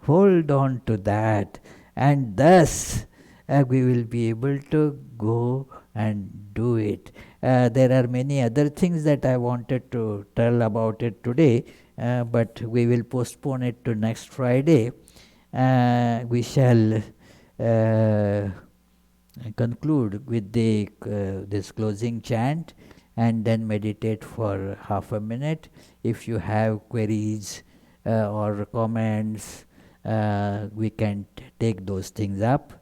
[SPEAKER 1] Hold on to that, and thus we will be able to go and do it. There are many other things that I wanted to tell about it today, but we will postpone it to next Friday. We shall conclude with this closing chant and then meditate for half a minute. If you have queries or comments, we can take those things up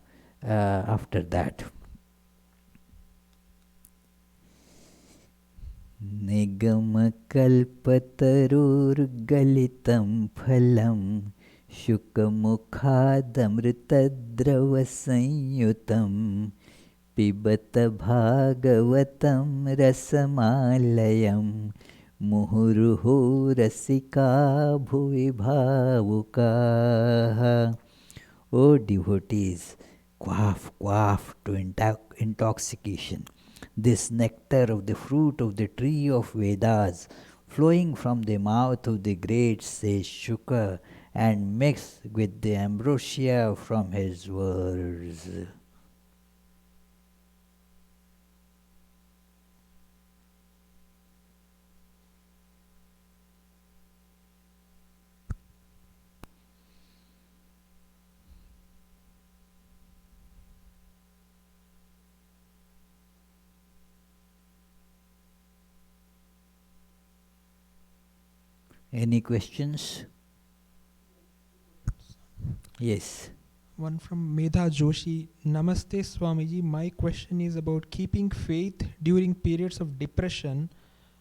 [SPEAKER 1] after that. Nigamakалпатарургalitam phalam शुकमुखादमृतद्रवसंयुतं पिबत भागवतं रसमालयं मुहुर्मुहुः रसिका भुवि भावुकाः. O devotees, quaff, quaff to intoxication this nectar of the fruit of the tree of Vedas, flowing from the mouth of the great sage Shuka and mixed with the ambrosia from his words. Any questions? Yes.
[SPEAKER 2] One from Medha Joshi. Namaste Swamiji. My question is about keeping faith during periods of depression.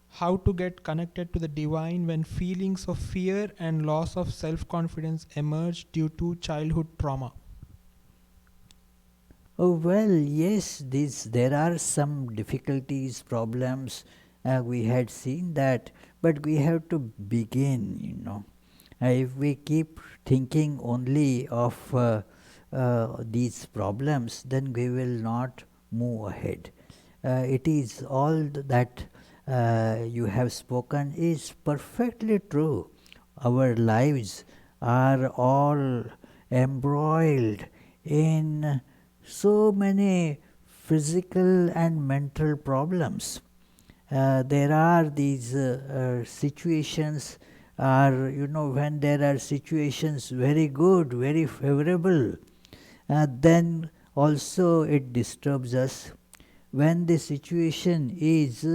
[SPEAKER 2] How to get connected to the divine when feelings of fear and loss of self-confidence emerge due to childhood trauma?
[SPEAKER 1] Oh well, yes, there are some difficulties, problems. We had seen that, but we have to begin, if we keep thinking only of these problems, then we will not move ahead. It is all that you have spoken is perfectly true. Our lives are all embroiled in so many physical and mental problems. There are these situations when there are situations very good, very favorable, then also it disturbs us. When the situation is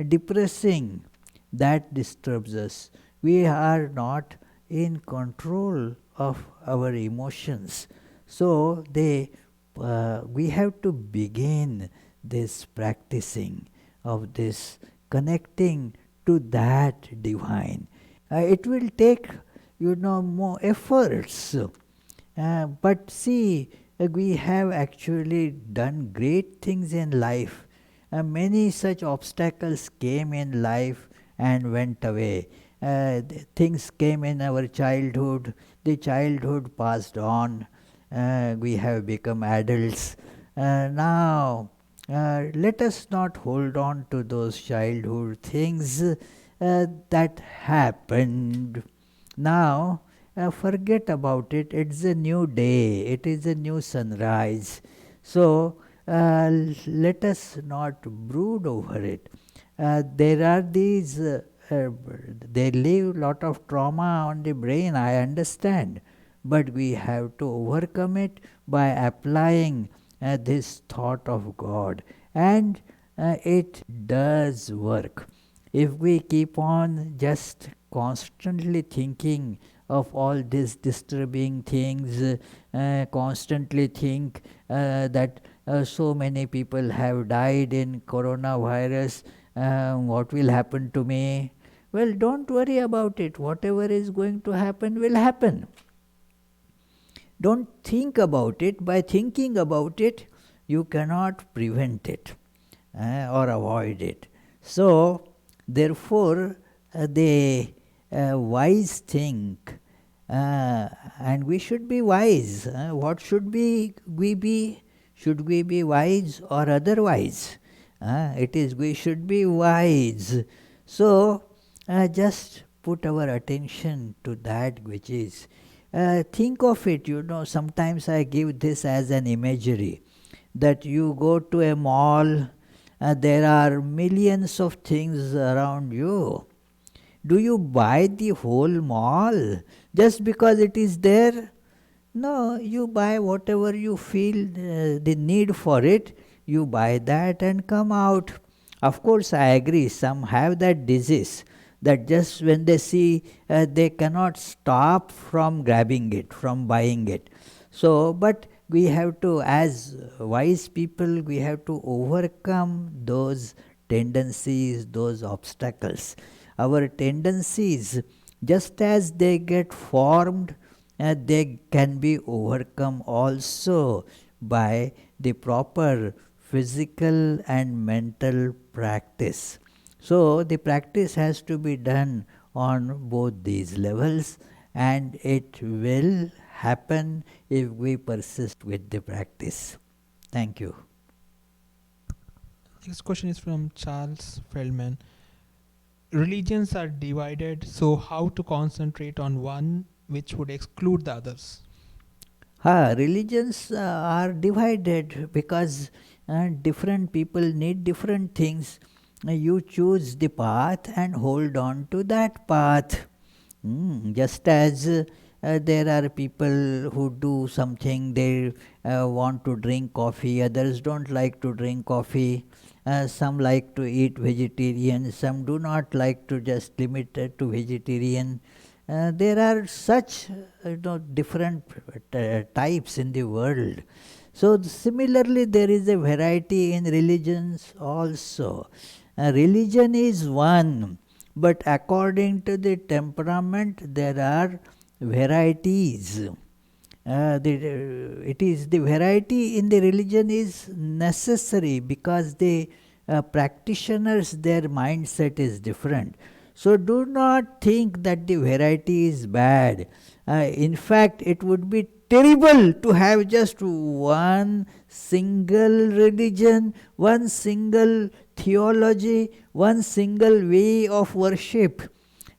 [SPEAKER 1] depressing, that disturbs us. We are not in control of our emotions. So we have to begin this practicing of this connecting to that divine. It will take, more efforts. But see, we have actually done great things in life. Many such obstacles came in life and went away. Things came in our childhood, the childhood passed on, we have become adults. Now, let us not hold on to those childhood things that happened. Now, forget about it. It's a new day, it is a new sunrise. So, let us not brood over it. There are these, they leave lot of trauma on the brain, I understand. But we have to overcome it by applying this thought of God. And it does work. If we keep on just constantly thinking of all these disturbing things, constantly think that so many people have died in coronavirus, what will happen to me? Well, don't worry about it. Whatever is going to happen will happen. Don't think about it. By thinking about it, you cannot prevent it or avoid it. So, therefore, the wise think, and we should be wise. What should we be? Should we be wise or otherwise? It is we should be wise. So, just put our attention to that which is. Think of it, sometimes I give this as an imagery, that you go to a mall, there are millions of things around you. Do you buy the whole mall just because it is there? No, you buy whatever you feel the need for it, you buy that and come out. Of course, I agree, some have that disease that just when they see, they cannot stop from grabbing it, from buying it. So, but we have to, as wise people, we have to overcome those tendencies, those obstacles. Our tendencies, just as they get formed, they can be overcome also by the proper physical and mental practice. So, the practice has to be done on both these levels, and it will happen if we persist with the practice. Thank you.
[SPEAKER 2] Next question is from Charles Feldman. Religions are divided, so how to concentrate on one which would exclude the others?
[SPEAKER 1] Religions are divided because different people need different things. You choose the path and hold on to that path. Just as there are people who do something, they want to drink coffee, others don't like to drink coffee. Some like to eat vegetarian, some do not like to just limit it to vegetarian. There are such different types in the world. So similarly, there is a variety in religions also. Religion is one, but according to the temperament, there are varieties. It is the variety in the religion is necessary because the practitioners, their mindset is different. So do not think that the variety is bad. In fact, it would be terrible to have just one single religion, one single theology, one single way of worship.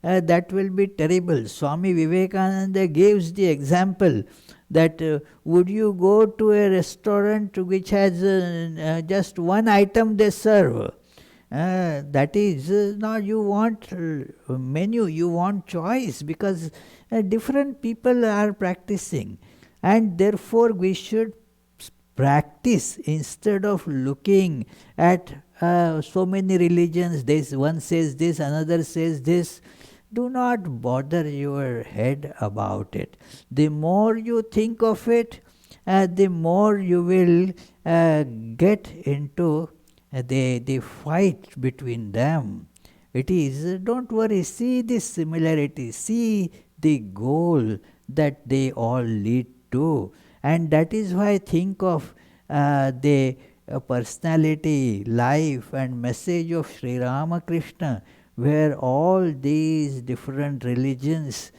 [SPEAKER 1] That will be terrible. Swami Vivekananda gives the example that would you go to a restaurant which has just one item they serve? That is, now you want menu, you want choice, because different people are practicing, and therefore we should practice instead of looking at so many religions, this one says this, another says this. Do not bother your head about it. The more you think of it, the more you will get into the fight between them. It is, don't worry, see the similarity, see the goal that they all lead to. And that is why I think of the personality, life, and message of Sri Ramakrishna, where all these different religions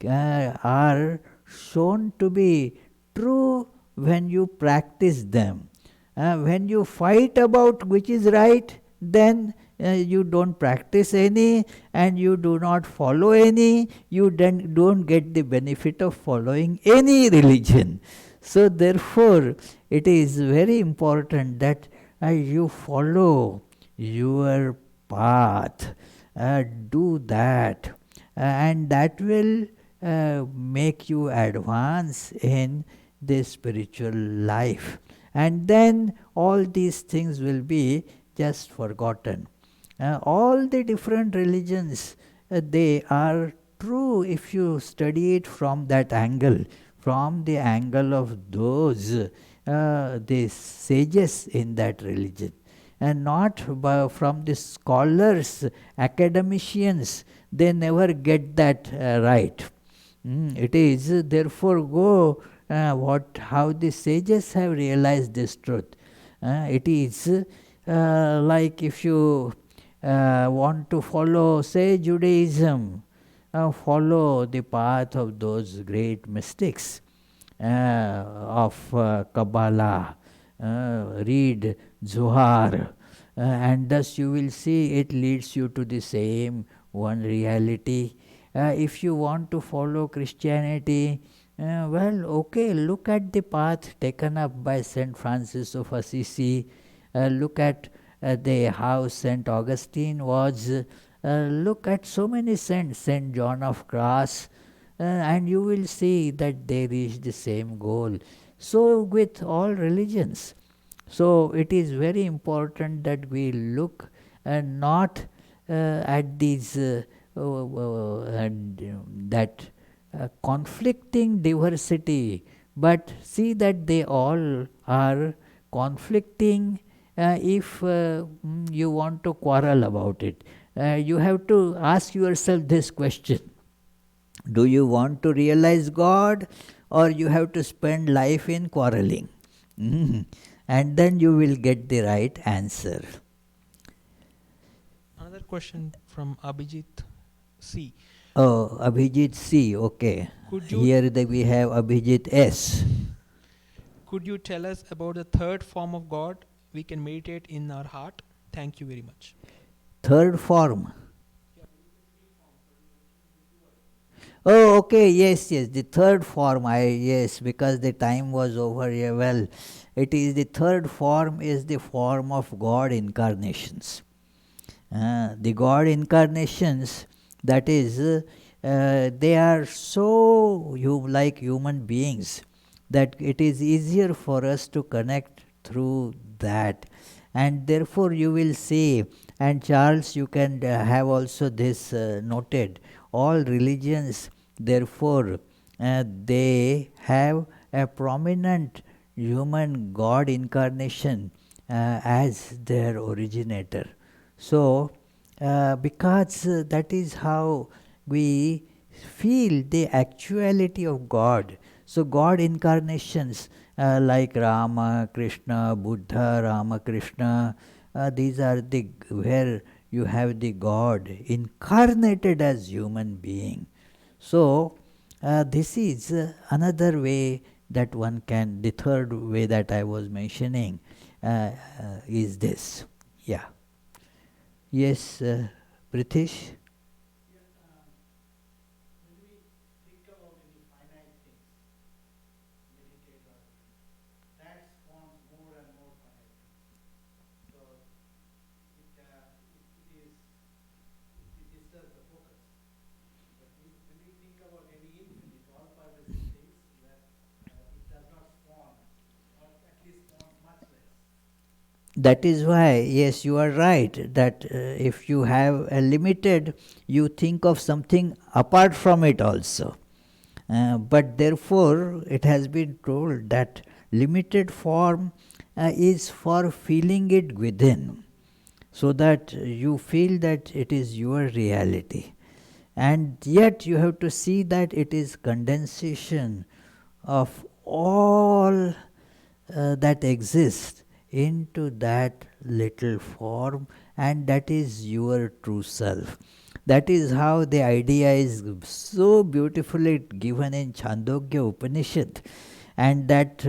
[SPEAKER 1] are shown to be true when you practice them. When you fight about which is right, then you don't practice any and you do not follow any, you then don't get the benefit of following any religion. So, therefore, it is very important that you follow your path, do that, and that will make you advance in the spiritual life. And then all these things will be just forgotten. All the different religions, they are true if you study it from that angle, from the angle of those the sages in that religion, and not from the scholars, academicians. They never get that right. It is therefore go what how the sages have realized this truth. It is like if you want to follow, say, Judaism, follow the path of those great mystics of Kabbalah, read Zohar, and thus you will see it leads you to the same one reality. If you want to follow Christianity, well, okay, look at the path taken up by Saint Francis of Assisi. Look at the how Saint Augustine was. Look at so many saints, Saint John of Cross, and you will see that they reach the same goal. So, with all religions. So, it is very important that we look not at these that conflicting diversity, but see that they all are conflicting. If you want to quarrel about it, you have to ask yourself this question: do you want to realize God, or you have to spend life in quarreling? And then you will get the right answer.
[SPEAKER 2] Another question from Abhijit C.
[SPEAKER 1] Oh, Abhijit C. Okay.
[SPEAKER 2] Could you
[SPEAKER 1] Here we have Abhijit S.
[SPEAKER 2] could you tell us about the third form of God we can meditate in our heart? Thank you very much.
[SPEAKER 1] Third form. Oh, okay. Yes, yes. The third form. Yes, because the time was over. Yeah, well, it is the third form is the form of God incarnations. The God incarnations, that is, they are so like human beings that it is easier for us to connect through that. And therefore, you will see, and Charles, you can have also this noted, all religions, therefore, they have a prominent human God incarnation as their originator. So, because that is how we feel the actuality of God. So, God incarnations like Rama, Krishna, Buddha, Rama, Krishna, these are the where you have the God incarnated as human being. So, this is another way that one can, the third way that I was mentioning is this. Yeah. Yes, Pritish? That is why, yes, you are right, that if you have a limited, you think of something apart from it also. But therefore, it has been told that limited form is for feeling it within, so that you feel that it is your reality. And yet, you have to see that it is condensation of all that exists into that little form, and that is your true self. That is how the idea is so beautifully given in Chandogya Upanishad, and that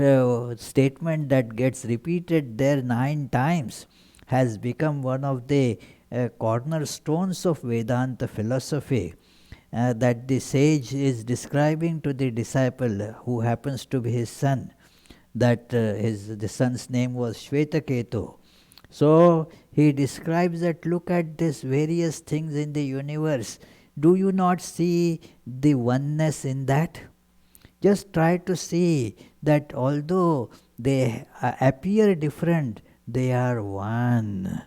[SPEAKER 1] statement that gets repeated there 9 times has become one of the cornerstones of Vedanta philosophy, that the sage is describing to the disciple who happens to be his son, that the son's name was Shvetaketu. So he describes that, look at these various things in the universe. Do you not see the oneness in that? Just try to see that although they appear different, they are one.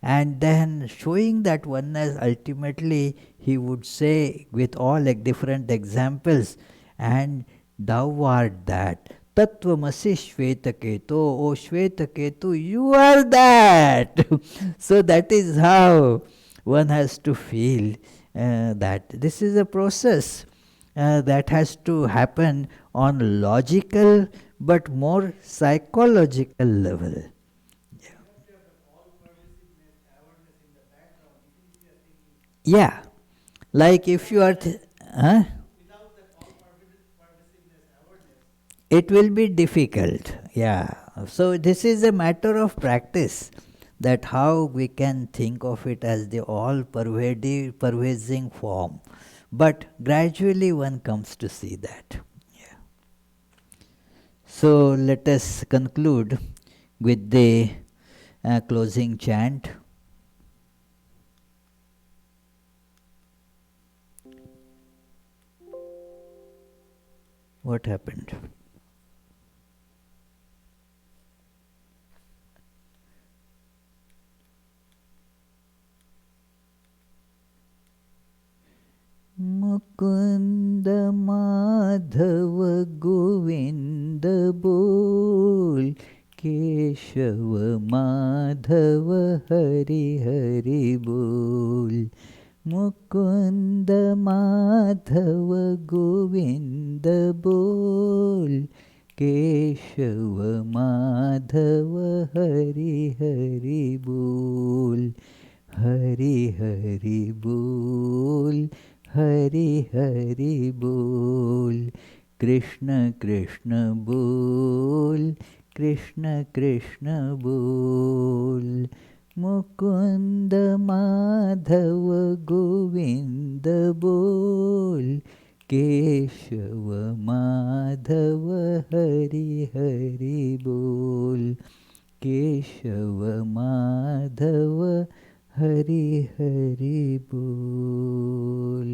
[SPEAKER 1] And then showing that oneness, ultimately he would say with all like different examples, and thou art that. Tattvamasi Shvetaketu, O Shvetaketu, you are that. So that is how one has to feel that this is a process that has to happen on logical but more psychological level. Yeah, like if you are, huh? It will be difficult. Yeah. So this is a matter of practice, that how we can think of it as the all pervading form. But gradually one comes to see that. Yeah. So let us conclude with the closing chant. What happened? Mukund Madhav Govind बोल, केशव माधव हरि हरि बोल। मुकुंद माधव गोविंद बोल, केशव माधव हरि हरि बोल। हरि हरि बोल, हरि हरि बोल। कृष्ण कृष्ण बोल, कृष्ण कृष्ण बोल। मुकुंद माधव गोविंद बोल, केशव माधव हरि हरि बोल। केशव माधव हरि हरि बोल।